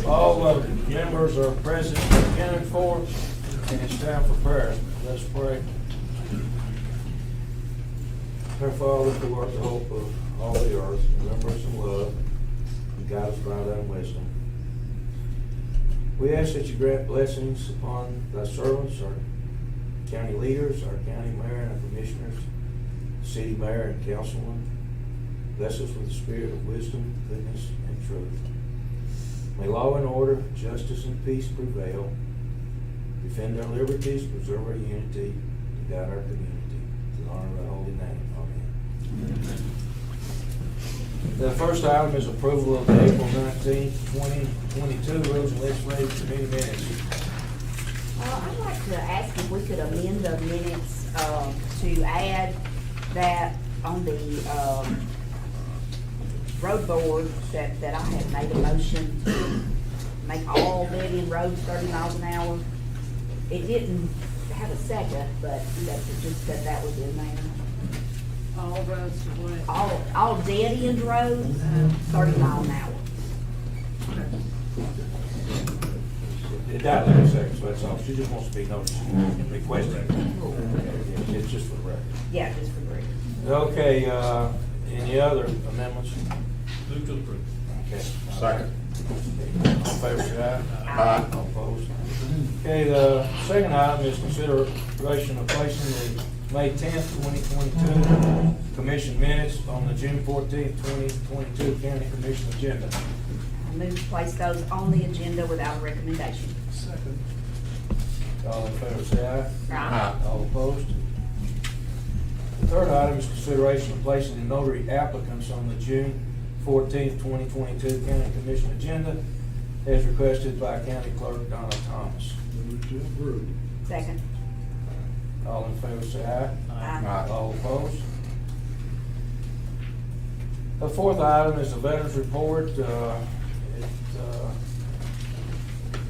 All members are present and accounted for, and it's time for prayer. Let's pray. Our Father, who art the hope of all the earth, remember us in love, and guide us by thy wisdom. We ask that you grant blessings upon thy servants, our county leaders, our county mayor and our commissioners, city mayor and councilman. Bless us with the spirit of wisdom, goodness, and truth. May law and order, justice and peace prevail. Defend our liberties, preserve our unity, and guide our community. To the honor of thy holy name. Amen. The first item is approval of the April 19th, 2022 Rules and Legislative Committee minutes. I'd like to ask if we could amend the minutes to add that on the road board that I had made a motion to make all dead-end roads 30 miles an hour. It didn't have a second, but just that was in there. All roads to what? All dead-end roads, 30 miles an hour. It died in a second, so that's all. She just wants to be noticed and requested. It's just for the record. Yeah, just for the record. Okay, any other amendments? Move to approve. Okay. Second. All in favor, say aye. Aye. All opposed? Okay, the second item is consideration of placing the May 10th, 2022 commission minutes on the June 14th, 2022 county commission agenda. I move to place those on the agenda without a recommendation. Second. All in favor, say aye. Aye. All opposed? The third item is consideration of placing the notary applicants on the June 14th, 2022 county commission agenda as requested by County Clerk Donna Thomas. Move to approve. Second. All in favor, say aye. Aye. All opposed? The fourth item is the Veterans Report. I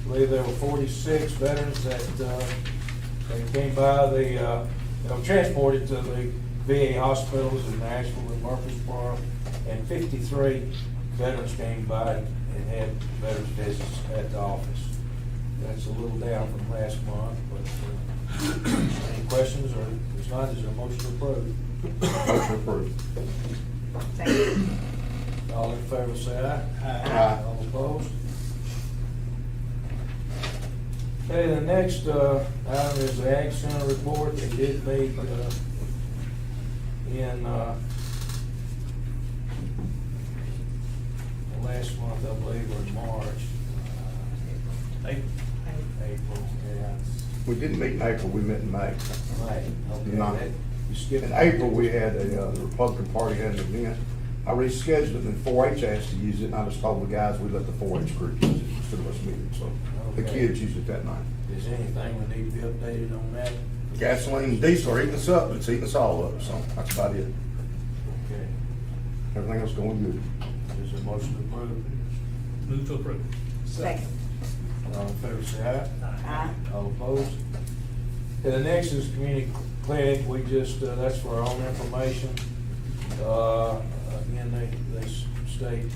believe there were 46 veterans that they came by they were transported to the VA hospitals in Nashville and Murfreesboro, and 53 veterans came by and had veterans visits at the office. That's a little down from last month, but any questions, or if not, is there a motion to approve? Motion approved. Second. All in favor, say aye. Aye. All opposed? Okay, the next item is the Ag Center report. They did meet in last month, I believe, or in March. April, yeah. We didn't meet in April, we met in May. Right, okay. No. You skipped. In April, we had the Republican Party had an event. I rescheduled it, and 4-H asked to use it, and I just told the guys we let the 4-H group use it instead of us meeting, so the Okay. kids used it that night. Is anything we need to be updated on that? Gasoline and diesel are eating us up, but it's eating us all up, so that's about it. Okay. Everything else going good. Is there a motion to approve? Move to approve. Second. All in favor, say aye. Aye. All opposed? And the next is community clinic. We just, that's for our own information. Again, they state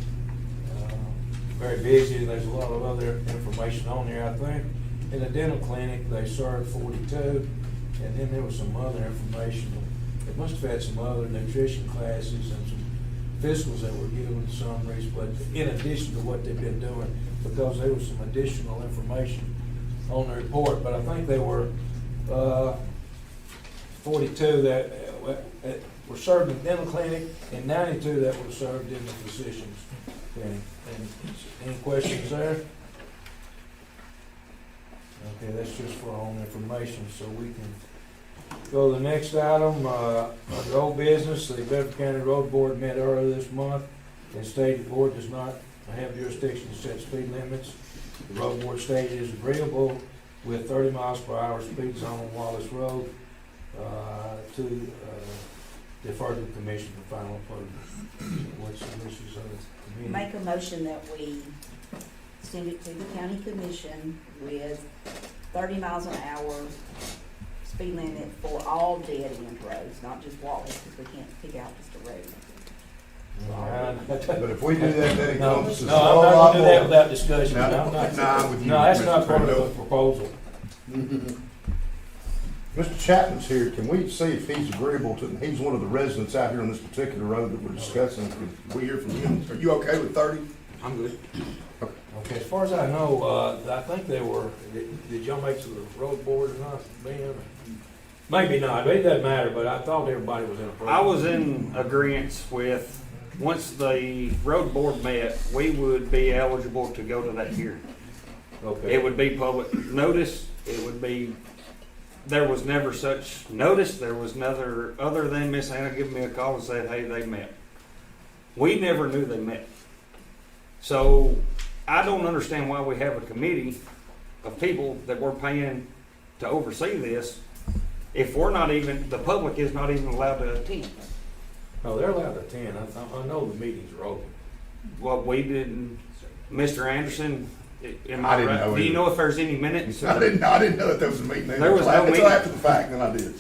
very busy. There's a lot of other information on there, I think. In the dental clinic, they served 42, and then there was some other information. They must have had some other nutrition classes and some physicals that were given summaries, but in addition to what they've been doing, because there was some additional information on the report. But I think they were 42 that were served in the dental clinic and 92 that were served in the physician's clinic. And any questions there? Okay, that's just for our own information, so we can go to the next item. Under old business, the Bedford County Road Board met earlier this month and stated the board does not have jurisdiction to set speed limits. The road board stated it is agreeable with 30 miles per hour speed zone on Wallace Road to defer to the commission for final approval. What's the wishes of the committee? Make a motion that we send it to the county commission with 30 miles an hour speed limit for all dead end roads, not just Wallace, because we can't pick out just a road. But if we do that, then it No, comes to a no, I'm whole not lot gonna do that more. without discussion. No, I'm not- no, I'm with you, No, that's Mr. not part of the Crandall. proposal. Mr. Chapman's here, can we see if he's agreeable to, he's one of the residents out here on this particular road that we're discussing, can we hear from him? Are you okay with 30? I'm good. Okay, as far as I know, I think they were, did y'all make to the road board or not, Ben? Maybe not, it doesn't matter, but I thought everybody was in a program. I was in agreement with, once the road board met, we would be eligible to go to that hearing. Okay. It would be public notice, it would be, there was never such notice, there was never, other than Miss Anna giving me a call and said, hey, they met. We never knew they met. So, I don't understand why we have a committee of people that we're paying to oversee this, if we're not even, the public is not even allowed to attend. No, they're allowed to attend, I know the meetings are open. What we didn't, Mr. Anderson, am I I didn't right? know Do you either. know if there's any minutes? I didn't know that there was a meeting. There was no Until meeting. after the fact, then I did.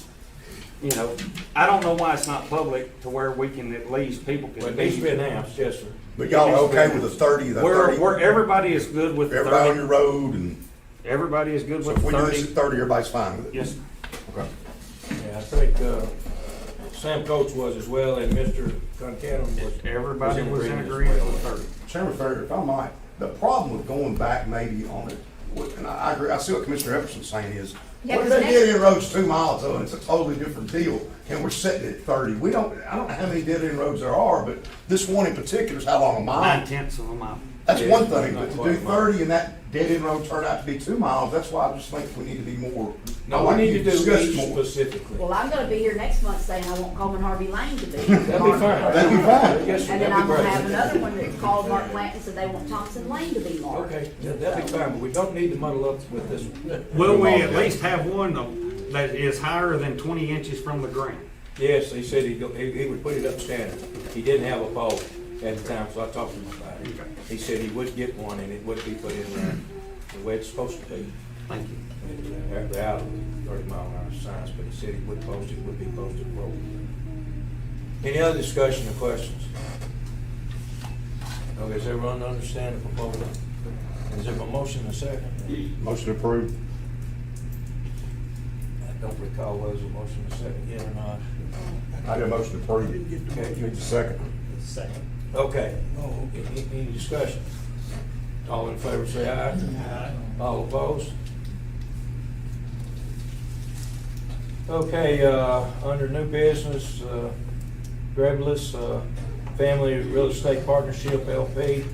You know, I don't know why it's not public to where we can at least, people But can it needs to be be. announced, yes, sir. But y'all are okay with the 30, the 30? Where everybody is good with the Everybody on 30. your road, and Everybody is good so with if we do this 30. at 30, everybody's fine with it? Yes, Okay. Yeah, I think, Sam Coates was as well, and Mr. Concanon was. everybody was in agreement with 30. Chairman Farragut, if I might, the problem with going back maybe on it, and I agree, I see what Commissioner Epperson's saying is, Yeah, what if 'cause they next- dead end roads 2 miles though, and it's a totally different deal, and we're setting it at 30? I don't know how many dead end roads there are, but this one in particular is how long, a mile? 9/10 of a mile. That's Yeah, one it's thing, not but to quite do a mile. 30 and that dead end road turn out to be 2 miles, that's why I just think we need to be more. No, we need to do discuss each more. specifically. Well, I'm gonna be here next month saying I want Coleman Harvey Lane to be. That'd be fine. That'd be fine. Yes, sir, And that'd then be I'm gonna great. have another one that called Mark Plant and said they want Thompson Lane to be marked. Okay, yeah, that'd be fine, but we don't need to muddle up with this one. Will we at least have one that is higher than 20 inches from the ground? Yes, he said he would put it up standard. He didn't have a pole at the time, so I talked to him about it. He said he would get one and it would be put in there the way it's supposed to be. Thank you. They're out of 30-mile-an-hour signs, but he said he would post it, would be posted appropriately. Any other discussion or questions? Okay, does everyone understand the proposal? Is there a motion and a second? Motion approved. I don't recall whether there was a motion and a second yet or not. I did a motion approved. Okay. Need a second. Okay, any discussion? All in favor say aye. Aye. All opposed? Okay, under new business, Grebelus Family Real Estate Partnership LP,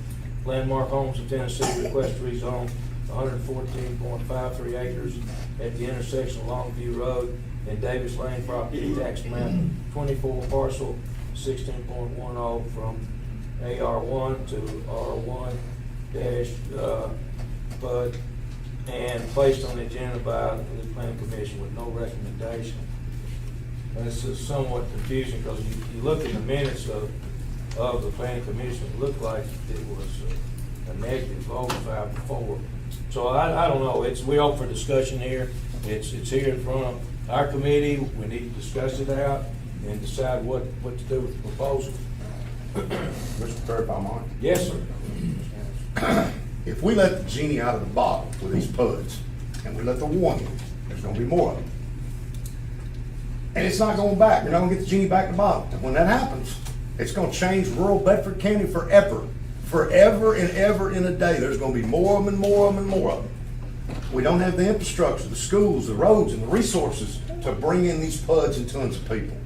Landmark Homes of Tennessee request to rezone 114.53 acres at the intersection of Longview Road and Davis Lane property tax map 24 parcel 16.10 from AR1 to R1 dash PUD and placed on the agenda by the planning commission with no recommendation. This is somewhat confusing because you look at the minutes of the planning commission, it looked like it was a negative vote 5-4. So I don't know, we open for discussion here. It's here in front of our committee. We need to discuss it out and decide what to do with the proposal. Mr. Farragut, if I might. Yes, sir. If we let the genie out of the bottle with these PUDs, and we let the one in, there's gonna be more of them. And it's not going back, you're not gonna get the genie back in the bottle. And when that happens, it's gonna change rural Bedford County forever. Forever and ever in a day, there's gonna be more of them and more of them and more of them. We don't have the infrastructure, the schools, the roads, and the resources to bring in these PUDs and tons of people.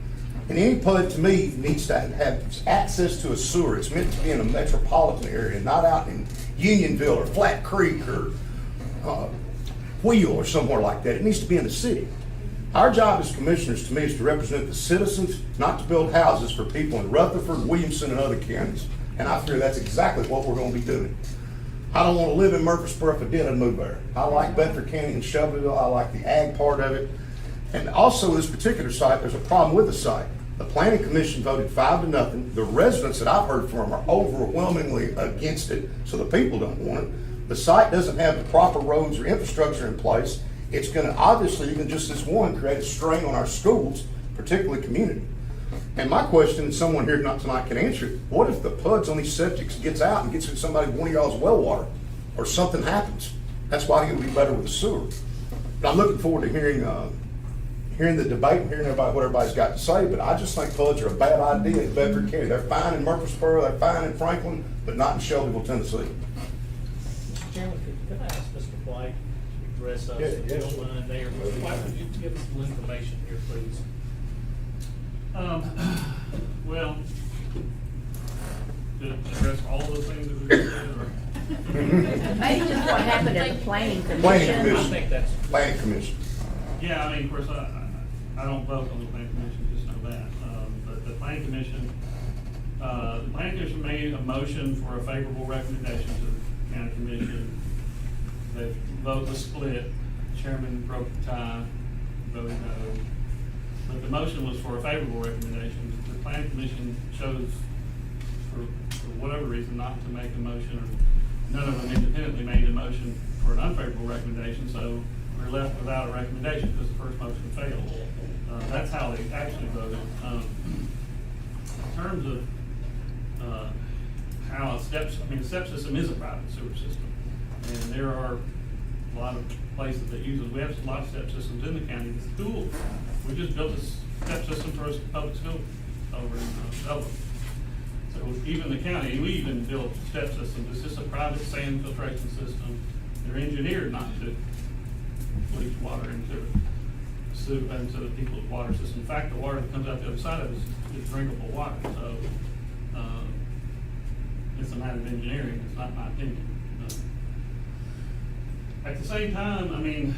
And any PUD, to me, needs to have access to a sewer. It's meant to be in a metropolitan area, not out in Unionville or Flat Creek or Wheel or somewhere like that. It needs to be in the city. Our job as commissioners, to me, is to represent the citizens, not to build houses for people in Rutherford, Williamson, and other counties. And I fear that's exactly what we're gonna be doing. I don't wanna live in Murfreesboro. If I did, I'd move there. I like Bedford County and Shelbyville. I like the ag part of it. And also, this particular site, there's a problem with the site. The planning commission voted 5-0. The residents that I've heard from are overwhelmingly against it, so the people don't want it. The site doesn't have the proper roads or infrastructure in place. It's gonna obviously, even just this one, create a strain on our schools, particularly community. And my question, and someone here not tonight can answer it, what if the PUDs on these septics gets out and gets in somebody, one of y'all's well water, or something happens? That's why I think it would be better with the sewer. But I'm looking forward to hearing the debate and hearing what everybody's got to say, but I just think PUDs are a bad idea in Bedford County. They're fine in Murfreesboro, they're fine in Franklin, but not in Shelbyville, Tennessee. Mr. Chairman, could I ask Mr. White to address us, if you don't mind there? Mr. White, would you give us some information here, please? Well, to address all the things that we did, or? Maybe just what happened at the planning commission. Planning I commission. think that's. Planning Commission. Yeah, I mean, of course, I don't vote on the planning commission, just know that. But the planning commission made a motion for a favorable recommendation to the county commission. The vote was split, chairman broke the tie, voted no. But the motion was for a favorable recommendation. The planning commission chose, for whatever reason, not to make a motion, or none of them independently made a motion for an unfavorable recommendation, so we're left without a recommendation because the first motion failed. That's how they actually voted. In terms of how a step system is a private sewer system, and there are a lot of places that use it. We have a lot of step systems in the county. The schools, we just built a step system for a public school over in Dublin. So even the county, we even built step systems. It's just a private sand filtration system. They're engineered not to leach water into the people's water system. In fact, the water that comes out the other side of it is drinkable water. So it's a matter of engineering. It's not my opinion. At the same time, I mean,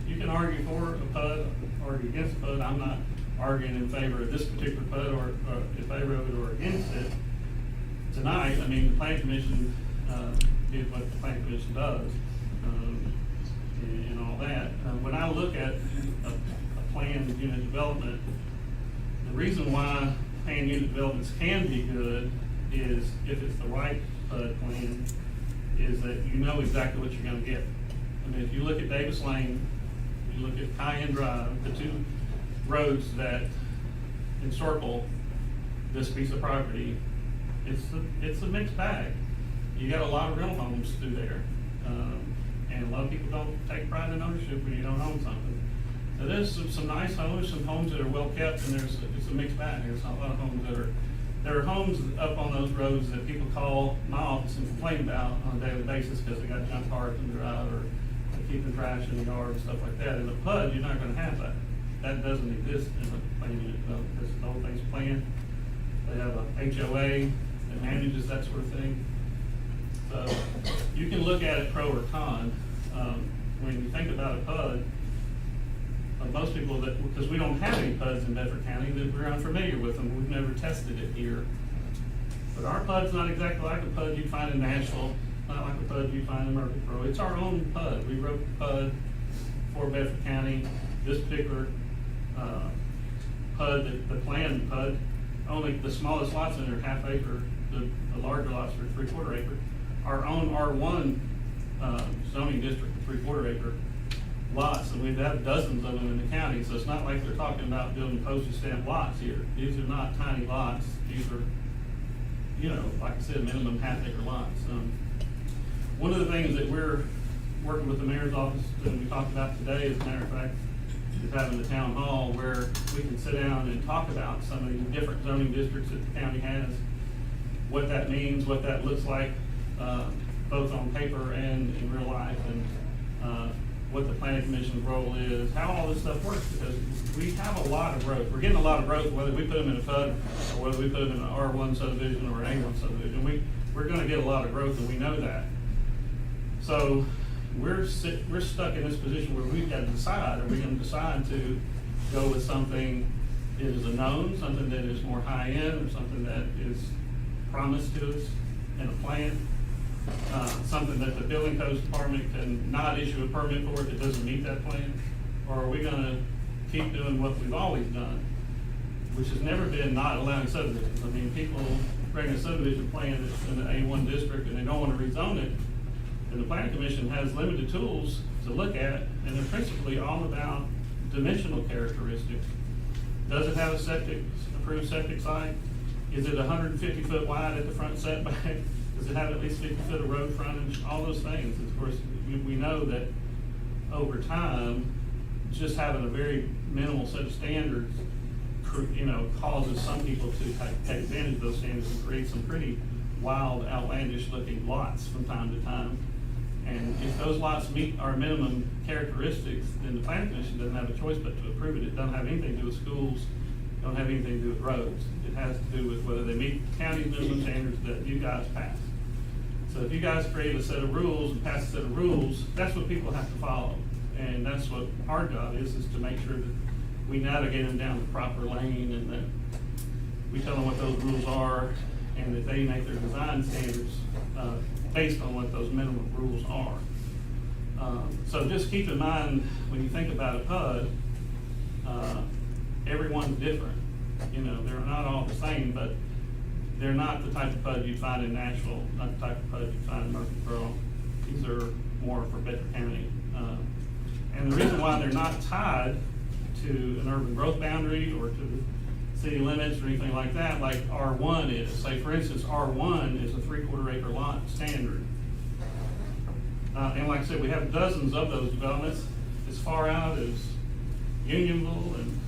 you can argue for a PUD, argue against a PUD. I'm not arguing in favor of this particular PUD or in favor of it or against it. Tonight, I mean, the planning commission did what the planning commission does, and all that. When I look at a planned unit development, the reason why planned unit developments can be good is if it's the right PUD plan, is that you know exactly what you're gonna get. I mean, if you look at Davis Lane, you look at Cayenne Drive, the two roads that encircle this piece of property, it's a mixed bag. You got a lot of rental homes through there, and a lot of people don't take pride in ownership when you don't own something. So there's some nice homes, some homes that are well kept, and it's a mixed bag. There's not a lot of homes there are homes up on those roads that people call my office and complain about on a daily basis because they got junk cars in the drive or they're keeping trash in the yard and stuff like that. In a PUD, you're not gonna have that. That doesn't exist in a planned unit development because the whole thing's planned. They have a HOA that manages that sort of thing. So you can look at it pro or con. When you think about a PUD, most people because we don't have any PUDs in Bedford County, that we're unfamiliar with them. We've never tested it here. But our PUD's not exactly like a PUD you'd find in Nashville, not like a PUD you'd find in Murfreesboro. It's our own PUD. We wrote the PUD for Bedford County. This particular PUD, the planned PUD, only the smallest lots in there are half acre. The larger lots are 3/4 acre. Our own R1 zoning district, 3/4 acre lots, and we've had dozens of them in the county, so it's not like they're talking about building postage stamp lots here. These are not tiny lots. These are, like I said, minimum half acre lots. One of the things that we're working with the mayor's office that we talked about today, as a matter of fact, is having the town hall where we can sit down and talk about some of the different zoning districts that the county has, what that means, what that looks like, both on paper and in real life, and what the planning commission's role is, how all this stuff works, because we have a lot of growth. We're getting a lot of growth, whether we put them in a PUD or whether we put them in an R1 subdivision or an A1 subdivision. We're gonna get a lot of growth, and we know that. So we're stuck in this position where we've got to decide, are we gonna decide to go with something that is a known, something that is more high-end, or something that is promised to us in a plan? Something that the building codes department can not issue a permit for if it doesn't meet that plan? Or are we gonna keep doing what we've always done, which has never been not allowing subdivisions? I mean, people bring a subdivision plan that's in the A1 district and they don't wanna rezone it, and the planning commission has limited tools to look at, and they're principally all about dimensional characteristics. Does it have a approved septic site? Is it 150 foot wide at the front setback? Does it have at least 50 foot of road frontage? All those things. Of course, we know that over time, just having a very minimal set of standards, causes some people to take advantage of those standards and create some pretty wild, outlandish looking lots from time to time. And if those lots meet our minimum characteristics, then the planning commission doesn't have a choice but to approve it. It doesn't have anything to do with schools, don't have anything to do with roads. It has to do with whether they meet county minimum standards that you guys pass. So if you guys create a set of rules and pass a set of rules, that's what people have to follow. And that's what our job is to make sure that we navigate them down the proper lane and that we tell them what those rules are and that they make their design standards based on what those minimum rules are. So just keep in mind, when you think about a PUD, everyone's different. They're not all the same, but they're not the type of PUD you'd find in Nashville, not the type of PUD you'd find in Murfreesboro. These are more for Bedford County. And the reason why they're not tied to an urban growth boundary or to the city limits or anything like that, like R1 is. Say, for instance, R1 is a 3/4 acre lot standard. And like I said, we have dozens of those developments as far out as Unionville and,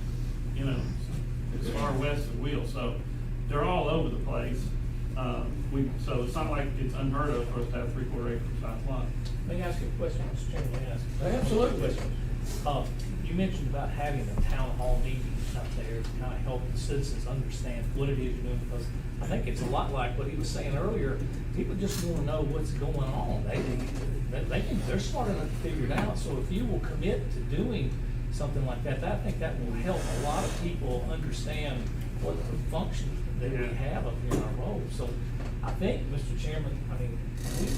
as far west of Wheel. So they're all over the place. So it's not like it's unheard of for us to have 3/4 acre size lot. Let me ask you a question, Mr. Chairman, may I ask? Absolutely. You mentioned about having a town hall meeting out there to kind of help the citizens understand what it is you're doing, because I think it's a lot like what he was saying earlier. People just want to know what's going on. They're smart enough to figure it out. So if you will commit to doing something like that, I think that will help a lot of people understand what the function that we have up here in our roles. So I think, Mr. Chairman,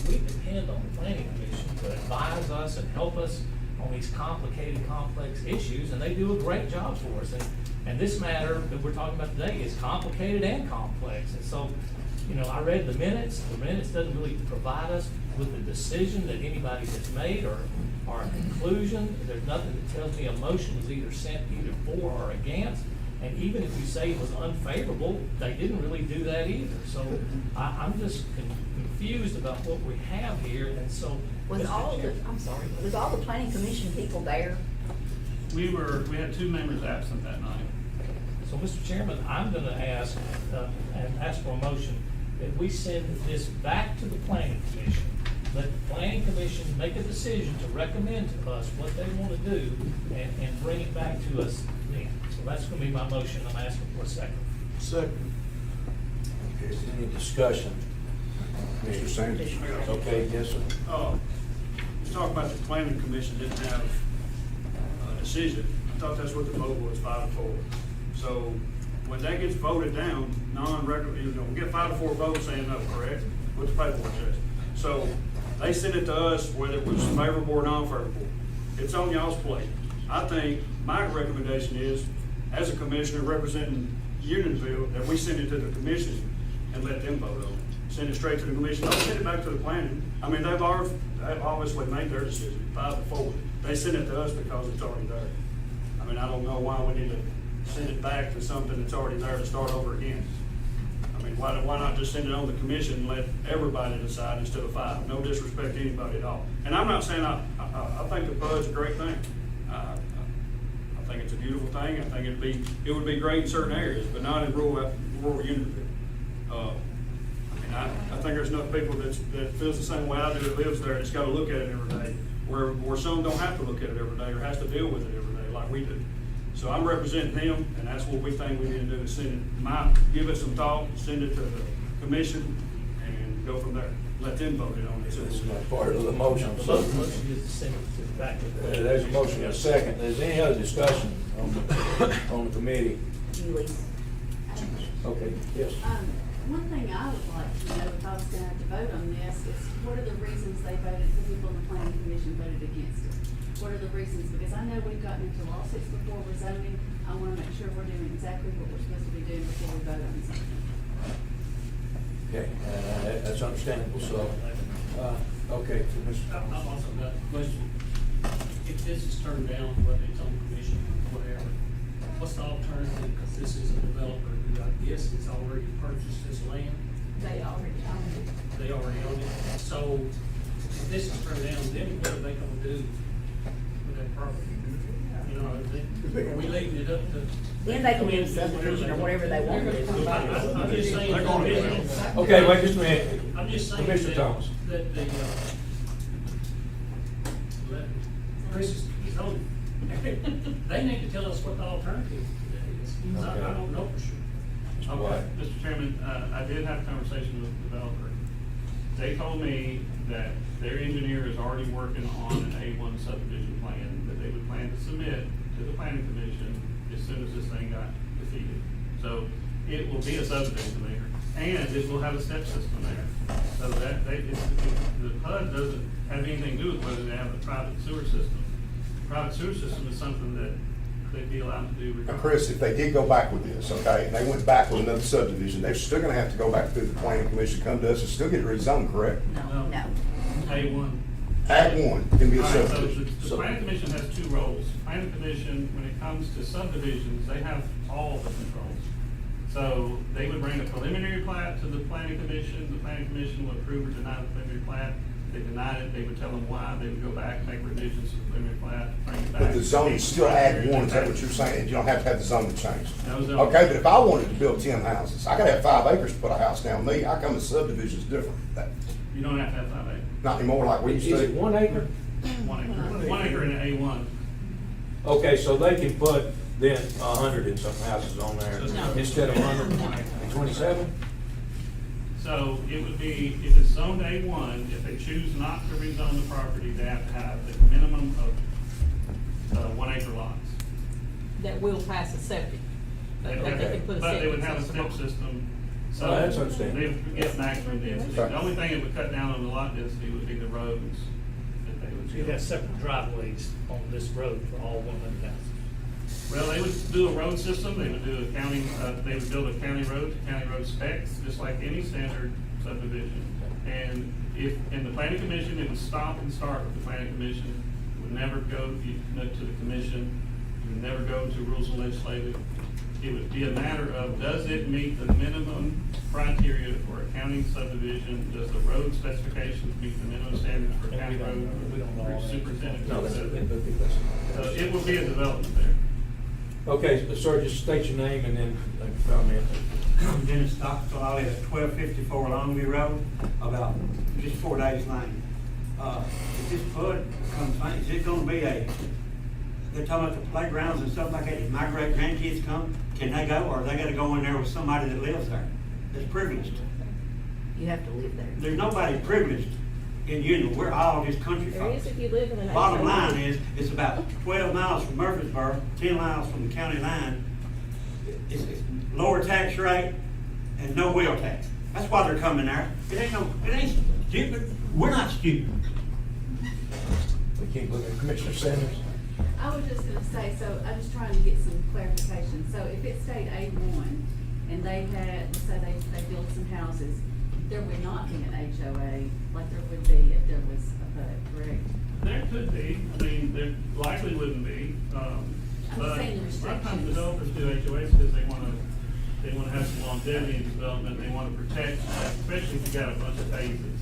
we depend on the planning commission to advise us and help us on these complicated, complex issues, and they do a great job for us. And this matter that we're talking about today is complicated and complex. And so, I read the minutes. The minutes doesn't really provide us with a decision that anybody has made or a conclusion. There's nothing that tells me a motion was either sent either for or against. And even if you say it was unfavorable, they didn't really do that either. So I'm just confused about what we have here. And so, Was all the planning commission people there? We had 2 members absent that night. So, Mr. Chairman, I'm going to ask for a motion that we send this back to the planning commission. Let the planning commission make a decision to recommend to us what they want to do and bring it back to us then. So that's going to be my motion. I'm asking for a second. Second. Okay, is there any discussion? Mr. Sanders. Okay, yes, sir. You talk about the planning commission didn't have a decision. I thought that's what the vote was, 5-4. So when that gets voted down, we get 5-4 votes saying no, correct? What the paperwork says. So they sent it to us whether it was favorable or non-favorable. It's on y'all's plate. I think my recommendation is, as a commissioner representing Unionville, that we send it to the commission and let them vote on it. Send it straight to the commission. Don't send it back to the planning. They've obviously made their decision, 5-4. They sent it to us because it's already there. I don't know why we need to send it back to something that's already there to start over again. Why not just send it on the commission and let everybody decide instead of 5? No disrespect to anybody at all. And I'm not saying I think the PUD's a great thing. I think it's a beautiful thing. I think it would be great in certain areas, but not in rural Unionville. I think there's enough people that feels the same way I do, that lives there, that's got to look at it every day, where some don't have to look at it every day or has to deal with it every day like we do. So I'm representing them, and that's what we think we need to do, is give it some thought, send it to the commission, and go from there. Let them vote it on it. This is not part of the motion. The So motion is to send it back to the planning. there's a motion and a second. Is there any other discussion on the committee? Julie's. Okay, yes. One thing I would like to know, if I was gonna have to vote on this, is what are the reasons the people in the planning commission voted against it? What are the reasons? Because I know we've gotten into lawsuits before with zoning. I wanna make sure we're doing exactly what we're supposed to be doing before we vote on something. Okay, that's understandable, so, okay, Mr. I've also got a question. If this is turned down, whether it's on commission or whatever, what's the alternative, because this is a developer who I guess has already purchased this land, They already own it. they already own it. So if this is turned down, then what are they gonna do with that property? You know, are we leaving it up to? Then they can do subdivision or whatever they want to do. I'm just saying. Okay, wait just a minute. I'm just saying Commissioner Thomas. that the, Chris is, he's on. They need to tell us what the alternative is. I don't know for sure. Okay, Mr. Chairman, I did have a conversation with the developer. They told me that their engineer is already working on an A1 subdivision plan that they would plan to submit to the planning commission as soon as this thing got defeated. So it will be a subdivision there, and it will have a step system there. So that, the PUD doesn't have anything to do with whether they have a private sewer system. Private sewer system is something that they'd be allowed to do Now, regardless. Chris, if they did go back with this, okay, and they went back with another subdivision, they're still gonna have to go back through the planning commission, come to us and still get it rezoned, correct? No, no. A1. Act one can be a All right, so subdivision. the planning commission has two roles. Planning commission, when it comes to subdivisions, they have all the controls. So they would bring a preliminary plat to the planning commission, the planning commission would approve or deny the preliminary plat. If they denied it, they would tell them why, they would go back, make revisions to the preliminary plat, bring it back. But the zoning still Act one, is that what you're saying? You don't have to have the zoning changed? No zoning. Okay, but if I wanted to build 10 houses, I gotta have 5 acres to put a house down me. How come the subdivision's different? That- You don't have to have 5 acres. Not anymore like we Is used to. it 1 acre? 1 acre. 1 acre in an A1. Okay, so they can put then 100 and some houses on there No. instead of 127? So it would be, if it's zoned A1, if they choose not to rezone the property, they have to have a minimum of 1 acre lots. That will pass a septic. They But would they have- can put a But they would septic have a system step on. system, so. Oh, that's understandable. They would get maximum density. Okay. The only thing that would cut down on the lot density would be the roads that they would You'd build. have separate driveways on this road for all 100 houses. Well, they would do a road system, they would do a county, they would build a county road specs, just like any standard subdivision. And if, in the planning commission, it would stop and start with the planning commission, it would never go to the commission, it would never go to rules and legislative. It would be a matter of, does it meet the minimum criteria for a county subdivision? Does the road specifications meet the minimum standards for county road? We don't know all that. Superintendent. No, that's. So it will be a development there. Okay, sir, just state your name and then comment. I'm Dennis Stockton. I live at 1254 Longview Road, about just 4 days lane. If this PUD comes, is it gonna be they're talking about the playgrounds and stuff like that, if my great grandkids come, can they go, or they gotta go in there with somebody that lives there, that's privileged? You have to live there. There's nobody privileged in Union, we're all just country There is folks. if you live in an. Bottom HOA. line is, it's about 12 miles from Murfreesboro, 10 miles from the county line. It's lower tax rate and no wheel tax. That's why they're coming there. It ain't stupid. We're not stupid. We keep looking at Commissioner Sanders. I was just gonna say, so I'm just trying to get some clarification. So if it stayed A1 and they had, let's say they built some houses, there would not be an HOA like there would be if there was a PUD, correct? There could be, I mean, there likely wouldn't be, but saying the a lot of times restrictions. developers do HOAs because they wanna have some longevity in development, they wanna protect, especially if you got a bunch of phases.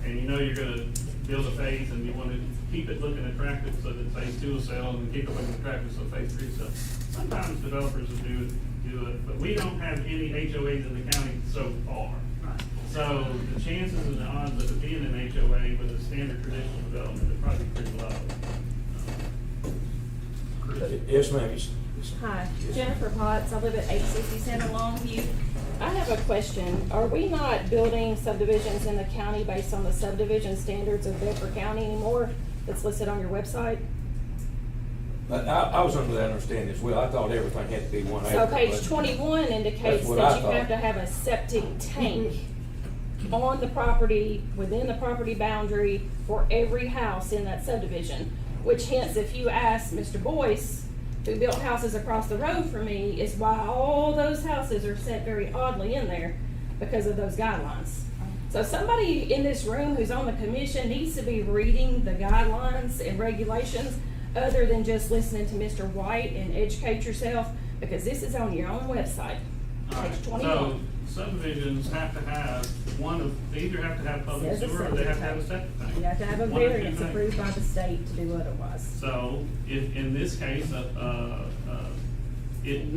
And you know you're gonna build a phase and you wanna keep it looking attractive so that phase 2 will sell and keep it looking attractive so phase 3 sells. Sometimes developers will do it, but we don't have any HOAs in the county so far. Right. So the chances and the odds of it being an HOA with a standard traditional development are probably pretty low. Yes, ma'am. Yes. Hi, Jennifer Potts. I live at 860 Center Longview. I have a question. Are we not building subdivisions in the county based on the subdivision standards of Bedford County anymore that's listed on your website? I was under that understanding as well. I thought everything had to be 1 acre. So page but 21 indicates That's what that I you thought. have to have a septic tank on the property, within the property boundary for every house in that subdivision. Which hence, if you ask Mr. Boyce, who built houses across the road from me, is why all those houses are set very oddly in there because of those guidelines. So somebody in this room who's on the commission needs to be reading the guidelines and regulations other than just listening to Mr. White and educate yourself, Because this is on your own website, All right, page so 21. subdivisions have to have they either have to have public Says a sewer or they have to have a septic septic tank. You have to have a One of the two variance things. approved by the state to do otherwise. So, if, in this case, You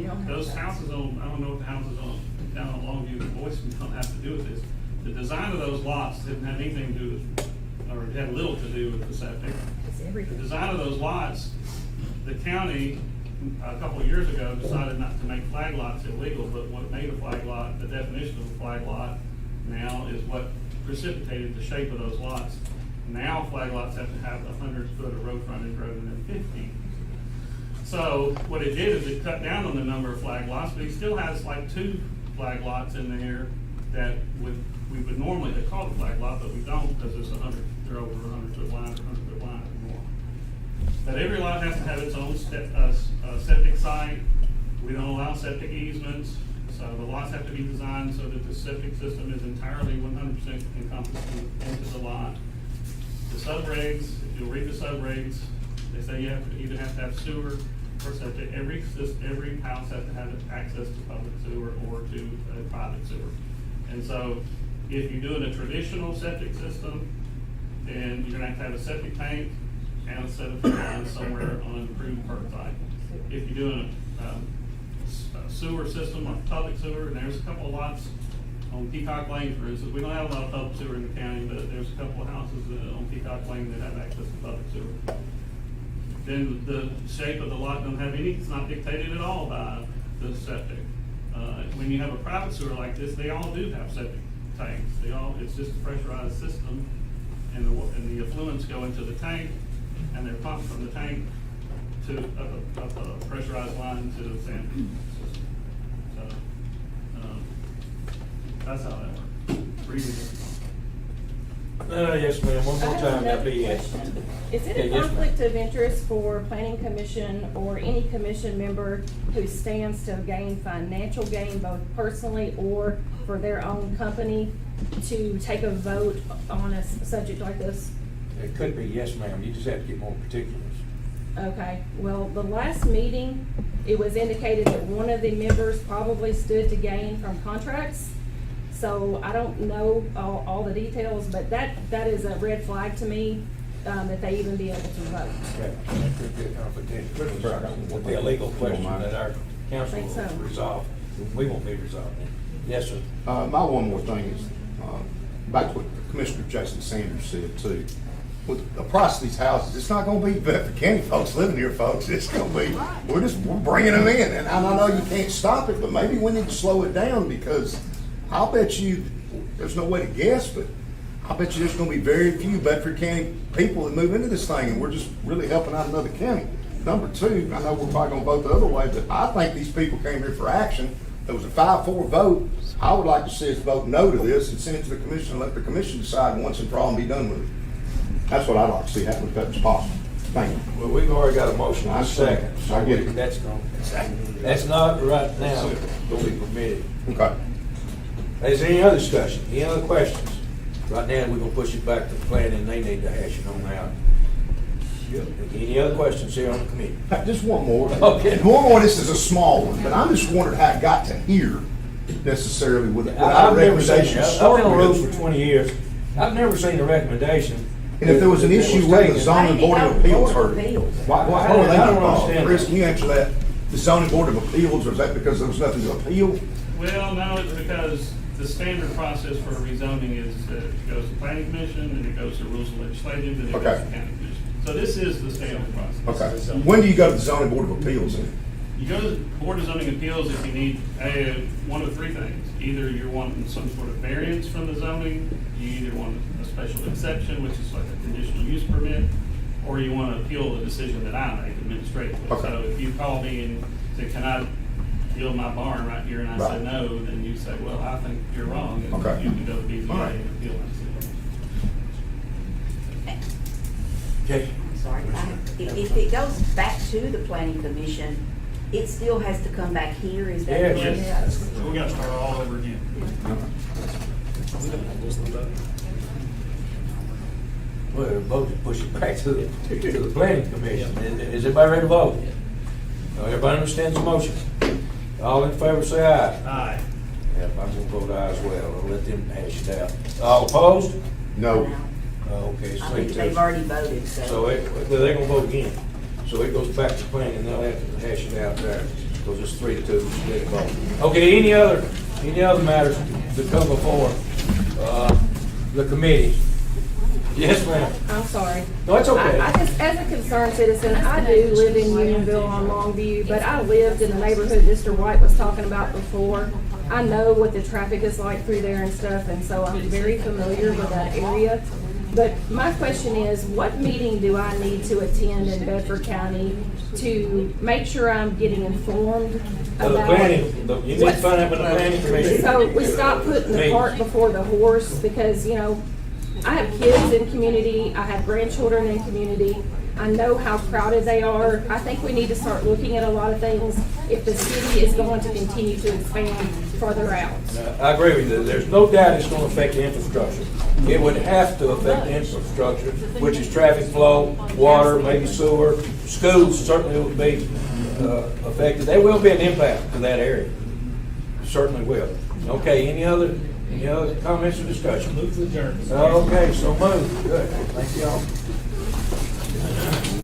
don't have those that. houses on, I don't know what the houses on, down on Longview and Boyson don't have to do with this. The design of those lots didn't have anything to do with, or it had little to do with the septic. It's The everything. design of those lots, the county, a couple of years ago, decided not to make flag lots illegal, but what made a flag lot, the definition of a flag lot now is what precipitated the shape of those lots. Now flag lots have to have 100 foot of road frontage rather than 50. So what it did is it cut down on the number of flag lots, but he still has like 2 flag lots in there that we would normally have called a flag lot, but we don't because it's 100, they're over 100 foot line or 100 foot line or more. But every lot has to have its own septic site. We don't allow septic easements, so the lots have to be designed so that the septic system is entirely 100% encompassed into the lot. The subregs, if you'll read the subregs, they say you either have to have sewer or septic. Every house has to have access to public sewer or to a private sewer. And so, if you're doing a traditional septic system, then you're gonna have a septic tank and a set of lines somewhere on an approved perk site. If you're doing a sewer system, like public sewer, and there's a couple of lots on Peacock Lane, for instance, we don't have a lot of public sewer in the county, but there's a couple of houses on Peacock Lane that have access to public sewer. Then the shape of the lot don't have any, it's not dictated at all by the septic. When you have a private sewer like this, they all do have septic tanks. It's just a pressurized system, and the effluents go into the tank, and they're pumped from the tank to up a pressurized line to the sanitary system. So, that's how that works. Read it. Yes, ma'am, one more I have time, that'd another be it. question. Is it Yeah, a yes, ma'am. conflict of interest for planning commission or any commission member who stands to gain financial gain both personally or for their own company to take a vote on a subject like this? It could be, yes, ma'am, you just have to get more particulars. Okay, well, the last meeting, it was indicated that one of the members probably stood to gain from contracts. So I don't know all the details, but that is a red flag to me, that they even be able to vote. Okay, that could be a conflict of interest. Would be a legal question that our council I think so. will resolve. We won't be resolving it. Yes, sir. My one more thing is, back to what Commissioner Jason Sanders said too. With the price of these houses, it's not gonna be Bedford County folks living here, folks. It's gonna be, we're bringing them in. And I know you can't stop it, but maybe we need to slow it down because I'll bet you, there's no way to guess, but I bet you there's gonna be very few Bedford County people that move into this thing, and we're just really helping out another county. Number 2, I know we're probably gonna vote the other way, but I think these people came here for action. There was a 5-4 vote. I would like to see us vote no to this and send it to the commission and let the commission decide once and for all and be done with it. That's what I'd like to see happen if that's possible. Thank you. Well, we've already got a motion, I a second. I get it. That's not right now going to be permitted. Okay. Is there any other discussion, any other questions? Right now, we're gonna push it back to the plan and they need to hash it on out. Any other questions here on the committee? Just one more. Okay. And one more, this is a small one, but I'm just wondering how it got to here necessarily with our I've never seen, recommendation. I've been on the road for 20 years. I've never seen a recommendation. And if there was an that issue was where the taken- zoning board of appeals heard it, why were they I don't involved? understand Chris, that. can you answer that? The zoning board of appeals, or is that because there was nothing to appeal? Well, no, it's because the standard process for rezoning is that it goes to planning commission, and it goes to rules of legislative, and it goes to Okay. county commission. So this is the standard process. Okay. When do you go to the zoning board of appeals then? You go to the Board of Zoning Appeals if you need one of 3 things. Either you're wanting some sort of variance from the zoning, you either want a special exception, which is like a conditional use permit, or you want to appeal the decision that I make administratively. Okay. So if you call me and say, can I build my barn right here, and I say Right. no, then you say, well, I think you're wrong, and Okay. you can go to BZA All right. and appeal that decision. Okay. Sorry, if it goes back to the planning commission, it still has to come back here, is that Yes. correct? Yes, so we got to start all over again. Well, vote to push it back to the planning commission. Is everybody ready to vote? Everybody understands the motion? All in favor, say aye. Aye. Yep, I'm gonna vote aye as well. I'll let them hash it out. All opposed? No. Okay, so I think they've already voted, So they're gonna vote again. So it goes back to planning, they'll have to hash it out there, because it's 3-2, split vote. Okay, any other matters that come before, the committee? Yes, ma'am. I'm sorry. No, it's okay. I just, as a concerned citizen, I do live in Unionville on Longview, but I lived in the neighborhood Mr. White was talking about before. I know what the traffic is like through there and stuff, and so I'm very familiar with that area. But my question is, what meeting do I need to attend in Bedford County to make sure I'm getting informed The about? planning, you need to find out with the planning commission. So we stop putting the cart before the horse, because, you know, I have kids in community, I have grandchildren in community. I know how crowded they are. I think we need to start looking at a lot of things if the city is going to continue to expand further out. I agree with you. There's no doubt it's gonna affect the infrastructure. It would have to affect the infrastructure, which is traffic flow, water, maybe sewer. Schools certainly will be affected. There will be an impact to that area. Certainly will. Okay, any other comments or discussion? Move to adjourn. Okay, so moved. Good. Thank you all.